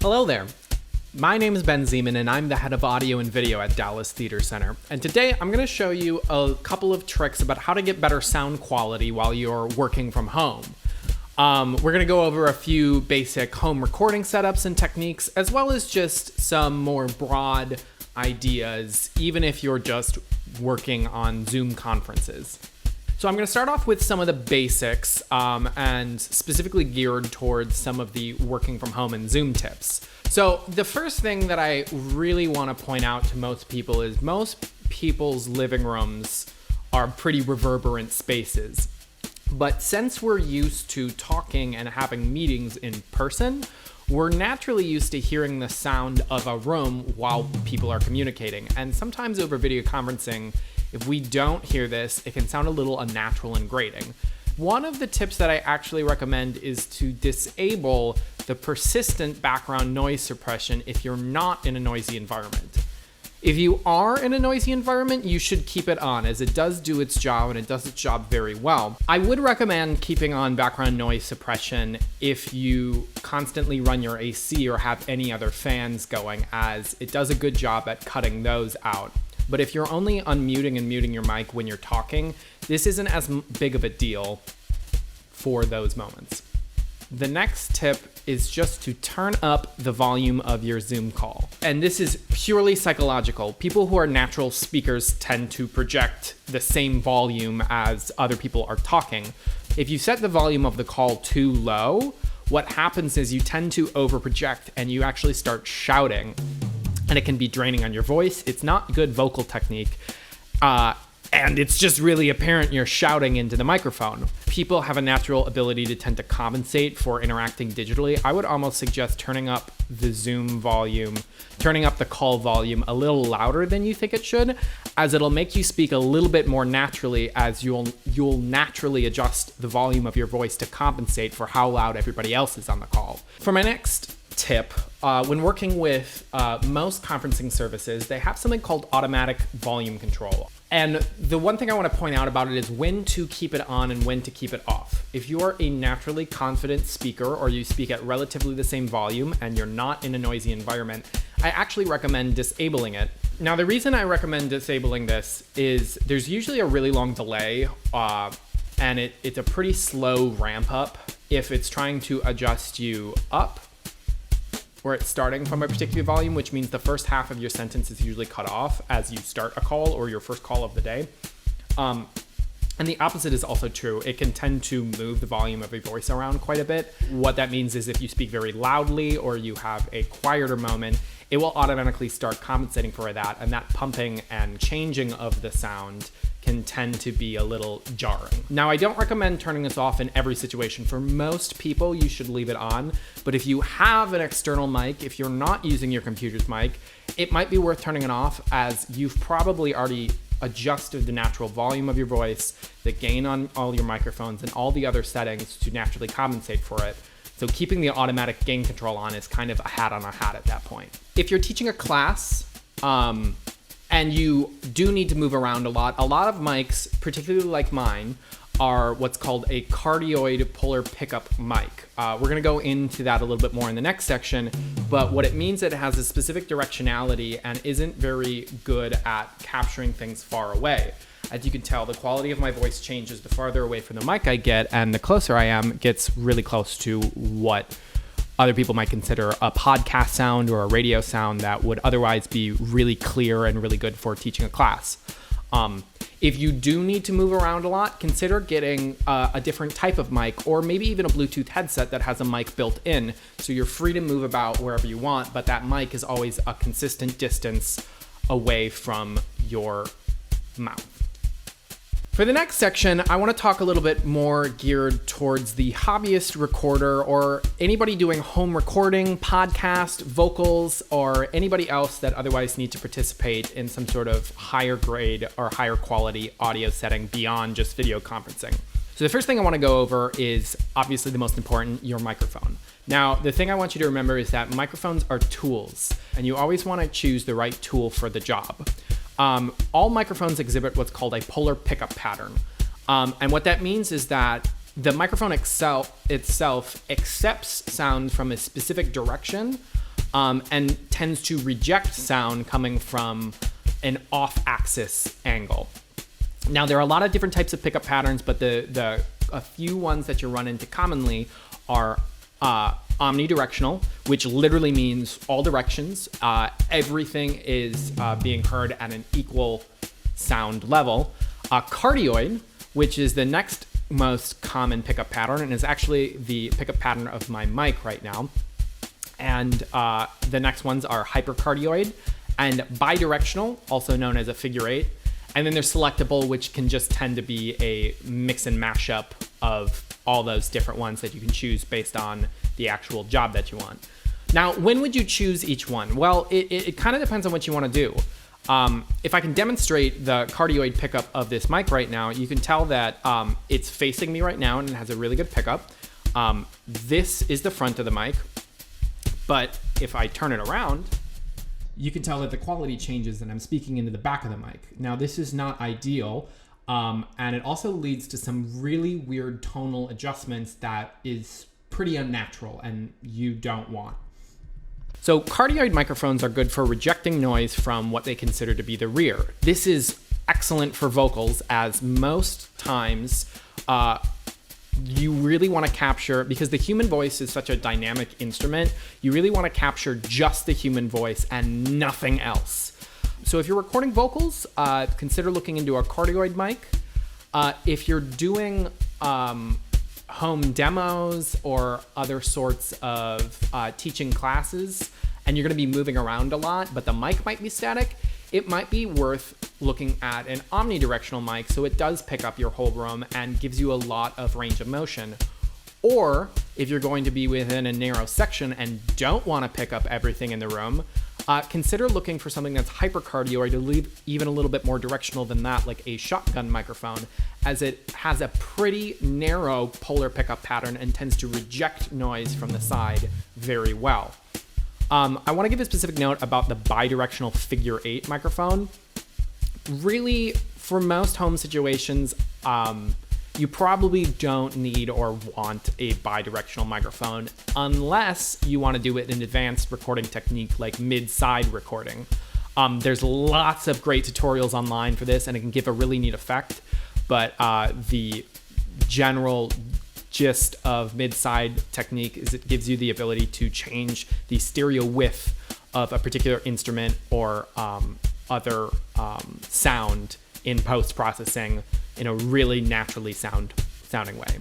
Hello there. My name is Ben Zeman, and I'm the head of audio and video at Dallas Theater Center. And today I'm going to show you a couple of tricks about how to get better sound quality while you're working from home. We're going to go over a few basic home recording setups and techniques, as well as just some more broad ideas, even if you're just working on Zoom conferences. So I'm going to start off with some of the basics and specifically geared towards some of the working from home and Zoom tips. So the first thing that I really want to point out to most people is most people's living rooms are pretty reverberant spaces. But since we're used to talking and having meetings in person, we're naturally used to hearing the sound of a room while people are communicating. And sometimes over video conferencing, if we don't hear this, it can sound a little unnatural and grating. One of the tips that I actually recommend is to disable the persistent background noise suppression if you're not in a noisy environment. If you are in a noisy environment, you should keep it on, as it does do its job, and it does its job very well. I would recommend keeping on background noise suppression if you constantly run your AC or have any other fans going, as it does a good job at cutting those out. But if you're only unmuting and muting your mic when you're talking, this isn't as big of a deal for those moments. The next tip is just to turn up the volume of your Zoom call. And this is purely psychological. People who are natural speakers tend to project the same volume as other people are talking. If you set the volume of the call too low, what happens is you tend to overproject and you actually start shouting. And it can be draining on your voice. It's not good vocal technique. And it's just really apparent you're shouting into the microphone. People have a natural ability to tend to compensate for interacting digitally. I would almost suggest turning up the Zoom volume, turning up the call volume a little louder than you think it should, as it'll make you speak a little bit more naturally, as you'll naturally adjust the volume of your voice to compensate for how loud everybody else is on the call. For my next tip, when working with most conferencing services, they have something called automatic volume control. And the one thing I want to point out about it is when to keep it on and when to keep it off. If you are a naturally confident speaker or you speak at relatively the same volume and you're not in a noisy environment, I actually recommend disabling it. Now, the reason I recommend disabling this is there's usually a really long delay and it's a pretty slow ramp up if it's trying to adjust you up, where it's starting from a particular volume, which means the first half of your sentence is usually cut off as you start a call or your first call of the day. And the opposite is also true. It can tend to move the volume of your voice around quite a bit. What that means is if you speak very loudly or you have a quieter moment, it will automatically start compensating for that. And that pumping and changing of the sound can tend to be a little jarring. Now, I don't recommend turning this off in every situation. For most people, you should leave it on. But if you have an external mic, if you're not using your computer's mic, it might be worth turning it off, as you've probably already adjusted the natural volume of your voice, the gain on all your microphones, and all the other settings to naturally compensate for it. So keeping the automatic gain control on is kind of a hat on a hat at that point. If you're teaching a class, and you do need to move around a lot of mics, particularly like mine, are what's called a cardioid polar pickup mic. We're gonna go into that a little bit more in the next section, but what it means is it has a specific directionality and isn't very good at capturing things far away. As you can tell, the quality of my voice changes the farther away from the mic I get, and the closer I am, it gets really close to what other people might consider a podcast sound or a radio sound that would otherwise be really clear and really good for teaching a class. If you do need to move around a lot, consider getting a different type of mic, or maybe even a Bluetooth headset that has a mic built in, so you're free to move about wherever you want, but that mic is always a consistent distance away from your mouth. For the next section, I want to talk a little bit more geared towards the hobbyist recorder, or anybody doing home recording, podcast, vocals, or anybody else that otherwise need to participate in some sort of higher grade or higher quality audio setting beyond just video conferencing. So the first thing I want to go over is obviously the most important, your microphone. Now, the thing I want you to remember is that microphones are tools, and you always want to choose the right tool for the job. All microphones exhibit what's called a polar pickup pattern. And what that means is that the microphone itself accepts sound from a specific direction, and tends to reject sound coming from an off-axis angle. Now, there are a lot of different types of pickup patterns, but a few ones that you run into commonly are omnidirectional, which literally means all directions. Everything is being heard at an equal sound level. Cardioid, which is the next most common pickup pattern and is actually the pickup pattern of my mic right now. And the next ones are hypercardioid and bidirectional, also known as a figure eight. And then there's selectable, which can just tend to be a mix and mashup of all those different ones that you can choose based on the actual job that you want. Now, when would you choose each one? Well, it kind of depends on what you want to do. If I can demonstrate the cardioid pickup of this mic right now, you can tell that it's facing me right now and it has a really good pickup. This is the front of the mic, but if I turn it around, you can tell that the quality changes and I'm speaking into the back of the mic. Now, this is not ideal, and it also leads to some really weird tonal adjustments that is pretty unnatural and you don't want. So cardioid microphones are good for rejecting noise from what they consider to be the rear. This is excellent for vocals, as most times you really want to capture, because the human voice is such a dynamic instrument, you really want to capture just the human voice and nothing else. So if you're recording vocals, consider looking into a cardioid mic. If you're doing home demos or other sorts of teaching classes and you're going to be moving around a lot, but the mic might be static, it might be worth looking at an omnidirectional mic so it does pick up your whole room and gives you a lot of range of motion. Or if you're going to be within a narrow section and don't want to pick up everything in the room, consider looking for something that's hypercardioid or even a little bit more directional than that, like a shotgun microphone, as it has a pretty narrow polar pickup pattern and tends to reject noise from the side very well. I want to give a specific note about the bidirectional figure eight microphone. Really, for most home situations, you probably don't need or want a bidirectional microphone unless you want to do it in an advanced recording technique like mid-side recording. There's lots of great tutorials online for this and it can give a really neat effect, but the general gist of mid-side technique is it gives you the ability to change the stereo width of a particular instrument or other sound in post-processing in a really naturally sounding way.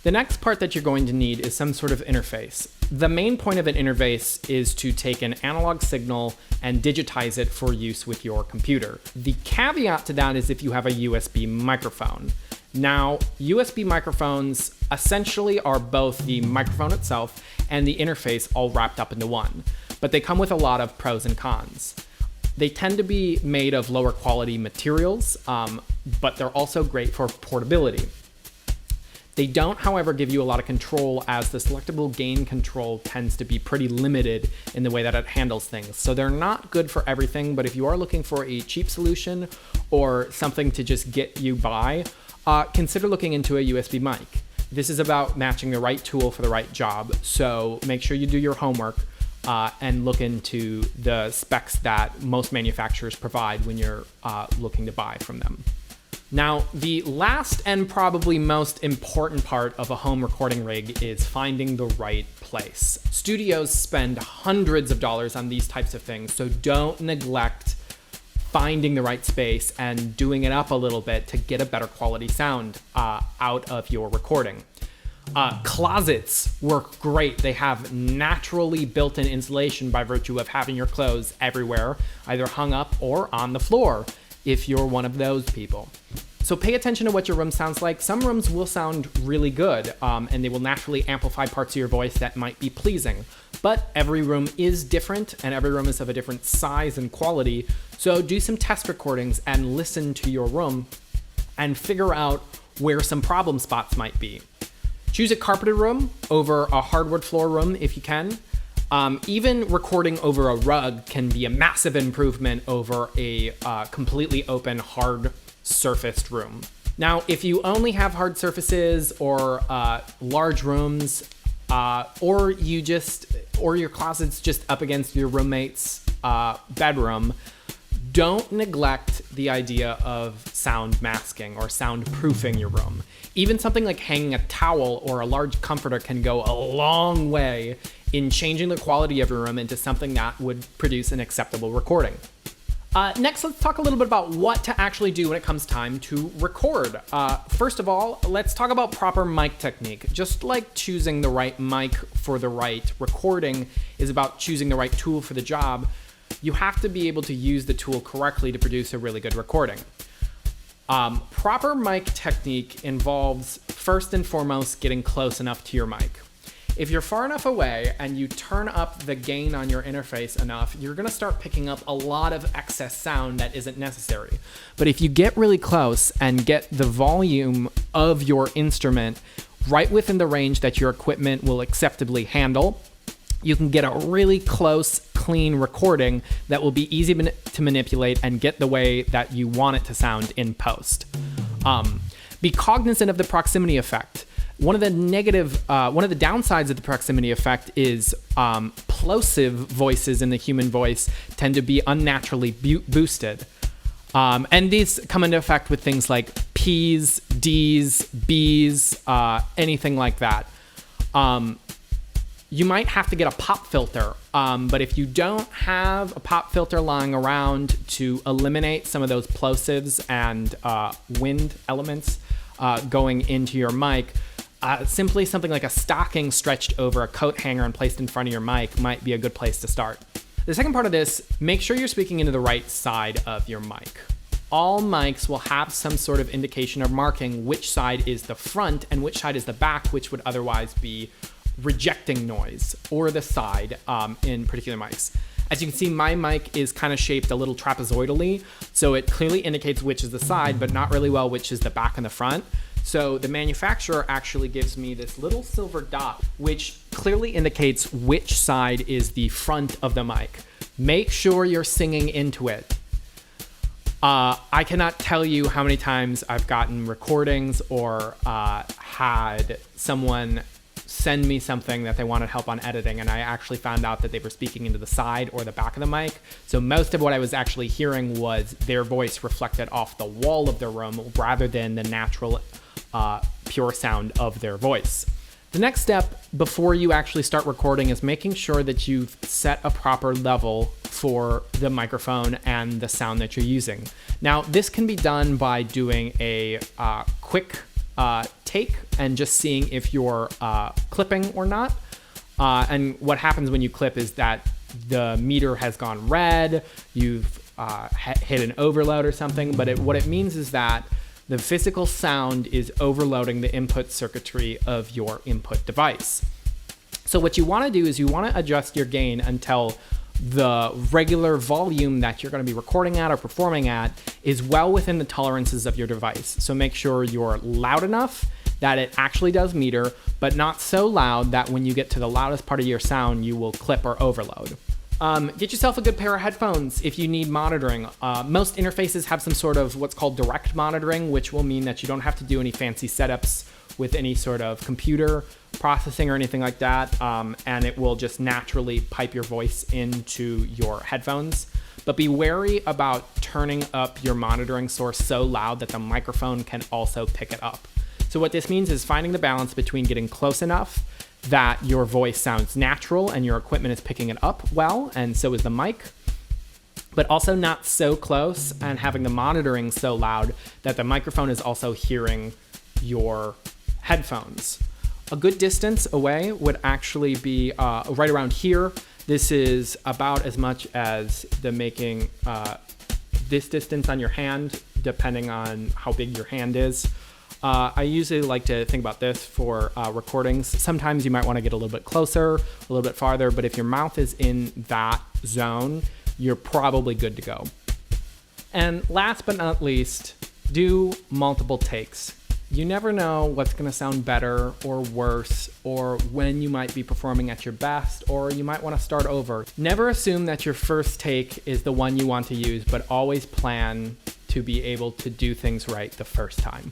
The next part that you're going to need is some sort of interface. The main point of an interface is to take an analog signal and digitize it for use with your computer. The caveat to that is if you have a USB microphone. Now, USB microphones essentially are both the microphone itself and the interface all wrapped up into one, but they come with a lot of pros and cons. They tend to be made of lower quality materials, but they're also great for portability. They don't, however, give you a lot of control, as the selectable gain control tends to be pretty limited in the way that it handles things. So they're not good for everything, but if you are looking for a cheap solution or something to just get you by, consider looking into a USB mic. This is about matching the right tool for the right job, so make sure you do your homework and look into the specs that most manufacturers provide when you're looking to buy from them. Now, the last and probably most important part of a home recording rig is finding the right place. Studios spend hundreds of dollars on these types of things, so don't neglect finding the right space and doing it up a little bit to get a better quality sound out of your recording. Closets work great. They have naturally built-in insulation by virtue of having your clothes everywhere, either hung up or on the floor, if you're one of those people. So pay attention to what your room sounds like. Some rooms will sound really good, and they will naturally amplify parts of your voice that might be pleasing. But every room is different, and every room is of a different size and quality. So do some test recordings and listen to your room and figure out where some problem spots might be. Choose a carpeted room over a hardwood floor room if you can. Even recording over a rug can be a massive improvement over a completely open, hard surfaced room. Now, if you only have hard surfaces or large rooms, or your closet's just up against your roommate's bedroom, don't neglect the idea of sound masking or soundproofing your room. Even something like hanging a towel or a large comforter can go a long way in changing the quality of your room into something that would produce an acceptable recording. Next, let's talk a little bit about what to actually do when it comes time to record. First of all, let's talk about proper mic technique. Just like choosing the right mic for the right recording is about choosing the right tool for the job, you have to be able to use the tool correctly to produce a really good recording. Proper mic technique involves, first and foremost, getting close enough to your mic. If you're far enough away and you turn up the gain on your interface enough, you're gonna start picking up a lot of excess sound that isn't necessary. But if you get really close and get the volume of your instrument right within the range that your equipment will acceptably handle, you can get a really close, clean recording that will be easy to manipulate and get the way that you want it to sound in post. Be cognizant of the proximity effect. One of the downsides of the proximity effect is plosive voices in the human voice tend to be unnaturally boosted. And these come into effect with things like P's, D's, B's, anything like that. You might have to get a pop filter, but if you don't have a pop filter lying around to eliminate some of those plosives and wind elements going into your mic, simply something like a stocking stretched over a coat hanger and placed in front of your mic might be a good place to start. The second part of this, make sure you're speaking into the right side of your mic. All mics will have some sort of indication or marking which side is the front and which side is the back, which would otherwise be rejecting noise, or the side in particular mics. As you can see, my mic is kind of shaped a little trapezoidally, so it clearly indicates which is the side, but not really well which is the back and the front. So the manufacturer actually gives me this little silver dot, which clearly indicates which side is the front of the mic. Make sure you're singing into it. I cannot tell you how many times I've gotten recordings or had someone send me something that they wanted help on editing, and I actually found out that they were speaking into the side or the back of the mic. So most of what I was actually hearing was their voice reflected off the wall of the room rather than the natural pure sound of their voice. The next step before you actually start recording is making sure that you've set a proper level for the microphone and the sound that you're using. Now, this can be done by doing a quick take and just seeing if you're clipping or not. And what happens when you clip is that the meter has gone red, you've hit an overload or something, but what it means is that the physical sound is overloading the input circuitry of your input device. So what you want to do is you want to adjust your gain until the regular volume that you're going to be recording at or performing at is well within the tolerances of your device. So make sure you're loud enough that it actually does meter, but not so loud that when you get to the loudest part of your sound, you will clip or overload. Get yourself a good pair of headphones if you need monitoring. Most interfaces have some sort of what's called direct monitoring, which will mean that you don't have to do any fancy setups with any sort of computer processing or anything like that, and it will just naturally pipe your voice into your headphones. But be wary about turning up your monitoring source so loud that the microphone can also pick it up. So what this means is finding the balance between getting close enough that your voice sounds natural and your equipment is picking it up well, and so is the mic, but also not so close and having the monitoring so loud that the microphone is also hearing your headphones. A good distance away would actually be right around here. This is about as much as the making this distance on your hand, depending on how big your hand is. I usually like to think about this for recordings. Sometimes you might want to get a little bit closer, a little bit farther, but if your mouth is in that zone, you're probably good to go. And last but not least, do multiple takes. You never know what's going to sound better or worse, or when you might be performing at your best, or you might want to start over. Never assume that your first take is the one you want to use, but always plan to be able to do things right the first time.